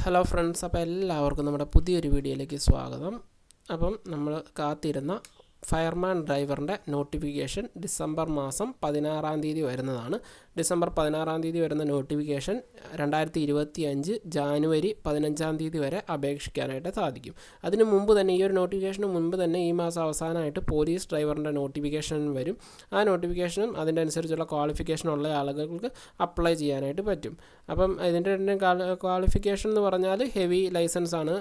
Hello friends, അപ്പോൾ എല്ലാവർക്കും നമ്മുടെ പുതിയൊരു വീഡിയോയിലേക്ക് സ്വാഗതം. അപ്പം നമ്മൾ കാത്തിരുന്ന ഫയർമാൻ ഡ്രൈവറിൻ്റെ നോട്ടിഫിക്കേഷൻ ഡിസംബർ മാസം 16-ാം തീയതി വരുന്നതാണ്. ഡിസംബർ 16-ാം തീയതി വരുന്ന നോട്ടിഫിക്കേഷൻ 2025 ജാനുവരി 15-ാം തീയതി വരെ അപേക്ഷിക്കാനായിട്ട് സാധിക്കും. അതിന് മുമ്പ് തന്നെ, ഈ ഒരു നോട്ടിഫിക്കേഷന് മുൻപ് തന്നെ ഈ മാസം അവസാനമായിട്ട് പോലീസ് ഡ്രൈവറിൻ്റെ നോട്ടിഫിക്കേഷൻ വരും. ആ നോട്ടിഫിക്കേഷനും അതിൻ്റെ അനുസരിച്ചുള്ള ക്വാളിഫിക്കേഷനുള്ള ആളുകൾക്ക് അപ്ലൈ ചെയ്യാനായിട്ട് പറ്റും. അപ്പം ഇതിൻ്റെ ക്വാളിഫിക്കേഷൻ എന്ന് പറഞ്ഞാൽ ഹെവി ലൈസൻസ് ആണ്.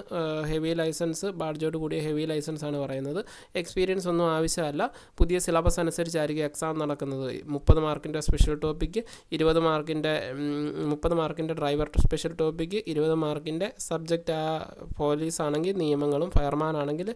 ഹെവി ലൈസൻസ്, ബാഡ്ജോട് കൂടിയ ഹെവി ലൈസൻസ് ആണ് പറയുന്നത്. എക്സ്പീരിയൻസ് ഒന്നും ആവശ്യമല്ല. പുതിയ സിലബസ് അനുസരിച്ചായിരിക്കും എക്സാം നടക്കുന്നത്. 30 മാർക്കിൻ്റെ സ്പെഷ്യൽ ടോപ്പിക്ക്, 20 മാർക്കിൻ്റെ 30 മാർക്കിൻ്റെ ഡ്രൈവർ സ്പെഷ്യൽ ടോപ്പിക്ക്, 20 മാർക്കിൻ്റെ സബ്ജക്റ്റ് പോലീസ് ആണെങ്കിൽ നിയമങ്ങളും, ഫയർമാൻ ആണെങ്കിൽ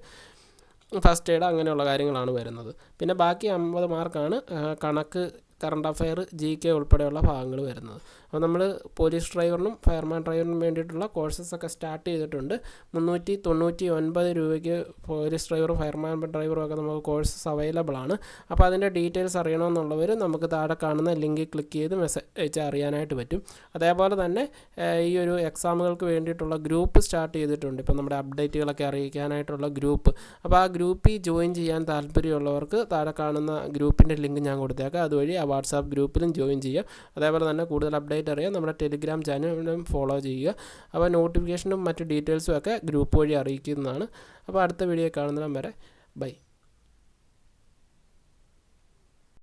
ഫസ്റ്റ് എയ്ഡ്, അങ്ങനെയുള്ള കാര്യങ്ങളാണ് വരുന്നത്. പിന്നെ ബാക്കി 50 മാർക്കാണ് കണക്ക്, കറണ്ട് അഫെയർ, GK ഉൾപ്പെടെയുള്ള ഭാഗങ്ങൾ വരുന്നത്. അപ്പോൾ നമ്മൾ പോലീസ് ഡ്രൈവറിനും ഫയർമാൻ ഡ്രൈവറിനും വേണ്ടിയിട്ടുള്ള കോഴ്സസൊക്കെ സ്റ്റാർട്ട് ചെയ്തിട്ടുണ്ട്. 399 രൂപയ്ക്ക് പോലീസ് ഡ്രൈവറും ഫയർമാൻ ഡ്രൈവറും ഒക്കെ നമുക്ക് കോഴ്സസ് അവൈലബിൾ ആണ്. അപ്പോൾ അതിൻ്റെ ഡീറ്റെയിൽസ് അറിയണമെന്നുള്ളവർ നമുക്ക് താഴെ കാണുന്ന ലിങ്കിൽ ക്ലിക്ക് ചെയ്ത് മെസ്സേജ് അയച്ച് അറിയാനായിട്ട് പറ്റും. അതേപോലെ തന്നെ ഈ ഒരു എക്സാമുകൾക്ക് വേണ്ടിയിട്ടുള്ള ഗ്രൂപ്പ് സ്റ്റാർട്ട് ചെയ്തിട്ടുണ്ട്. ഇപ്പോൾ നമ്മുടെ അപ്ഡേറ്റുകളൊക്കെ അറിയിക്കാനായിട്ടുള്ള ഗ്രൂപ്പ്. അപ്പോൾ ആ ഗ്രൂപ്പിൽ ജോയിൻ ചെയ്യാൻ താല്പര്യമുള്ളവർക്ക് താഴെ കാണുന്ന ഗ്രൂപ്പിൻ്റെ ലിങ്ക് ഞാൻ കൊടുത്തേക്കാം. അതുവഴി വാട്സാപ്പ് ഗ്രൂപ്പിലും ജോയിൻ ചെയ്യുക. അതേപോലെ തന്നെ കൂടുതൽ അപ്ഡേറ്റ് അറിയാൻ നമ്മുടെ ടെലിഗ്രാം ചാനലും ഫോളോ ചെയ്യുക. അപ്പോൾ നോട്ടിഫിക്കേഷനും മറ്റ് ഡീറ്റെയിൽസും ഒക്കെ ഗ്രൂപ്പ് വഴി അറിയിക്കുന്നതാണ്. അപ്പോൾ അടുത്ത വീഡിയോ കാണുന്നതിനും വരെ ബൈ.